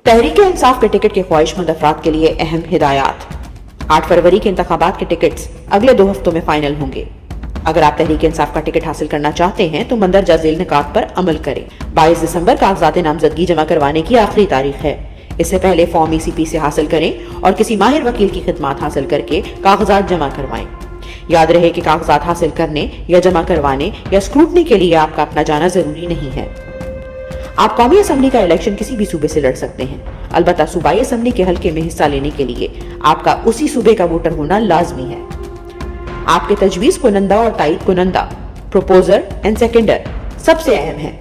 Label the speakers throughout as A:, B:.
A: तहरीक इंसाफ के टिकट के ख्वाहिशमंद अफराद के लिए अहम हिदायत। 8 फरवरी के इंतखाबात के टिकट्स अगले 2 हफ्तों में फाइनल होंगे। अगर आप तहरीक इंसाफ का टिकट हासिल करना चाहते हैं तो मंदरजा झेल निकात पर अमल करें। 22 दिसंबर कागजात नामजदगी जमा करवाने की आखिरी तारीख है। इससे पहले फॉर्म ECP से हासिल करें और किसी माहिर वकील की खिदमात हासिल करके कागजात जमा करवाएं। याद रहे कि कागजात हासिल करने या जमा करवाने या स्क्रूटनी के लिए आपका अपना जाना जरूरी नहीं है। आप कौमी असम्बली का इलेक्शन किसी भी सूबे से लड़ सकते हैं, अलबत्ता सूबाई असम्बली के हल्के में हिस्सा लेने के लिए आपका उसी सूबे का वोटर होना लाजमी है। आपके तजवीज कुनंदा और तायद कुनंदा, प्रोपोजर एंड सेकेंडर सबसे अहम है।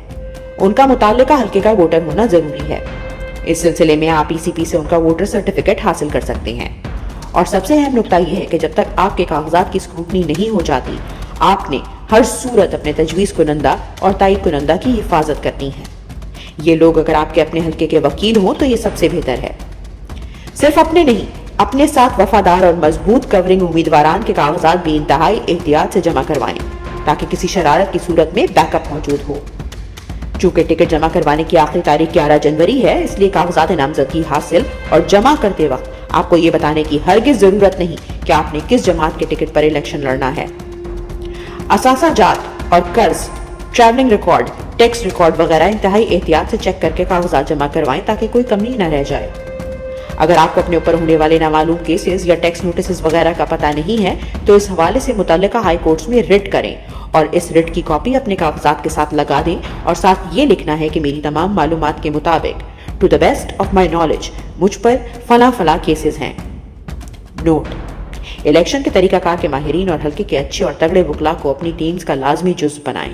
A: उनका मुताल्लिका हल्के का वोटर होना जरूरी है। इस सिलसिले में आप ECP से उनका वोटर सर्टिफिकेट हासिल कर सकते हैं। और सबसे अहम नुकता यह है कि जब तक आपके कागजात की स्क्रूटनी नहीं हो जाती, आपने हर सूरत अपने तजवीज कुनंदा और तायद कुनंदा की हिफाजत करनी है। ये लोग अगर आपके अपने हल्के के वकील हों तो ये सबसे बेहतर है। सिर्फ अपने नहीं, अपने साथ वफादार और मजबूत कवरिंग उम्मीदवारान के कागजात भी इंतहाई एहतियात से जमा करवाएं ताकि किसी शरारत की सूरत में बैकअप मौजूद हो। चूंकि टिकट जमा करवाने की आखिरी तारीख 11 जनवरी है, इसलिए कागजात नामजदगी हासिल और जमा करते वक्त आपको ये बताने की हरगिज जरूरत नहीं कि आपने किस जमात के टिकट पर इलेक्शन लड़ना है। असासा जात और कर्ज, ट्रैवलिंग रिकॉर्ड, टैक्स रिकॉर्ड वगैरह इंतहाई एहतियात से चेक करके कागजात जमा करवाएं ताकि कोई कमी न रह जाए। अगर आपको अपने ऊपर होने वाले नामालूम केसेस या टैक्स नोटिस वगैरह का पता नहीं है तो इस हवाले से मुतल्लिका हाई कोर्ट्स में रिट करें और इस रिट की कॉपी अपने कागजात के साथ लगा दें और साथ ये लिखना है कि मेरी तमाम मालूमात के मुताबिक to the best of my knowledge मुझ पर फला केसेस हैं। नोट: इलेक्शन के तरीकाकार के माहिरीन और हल्के के अच्छे और तगड़े वकला को अपनी टीम्स का लाजमी जुज़ बनाएं।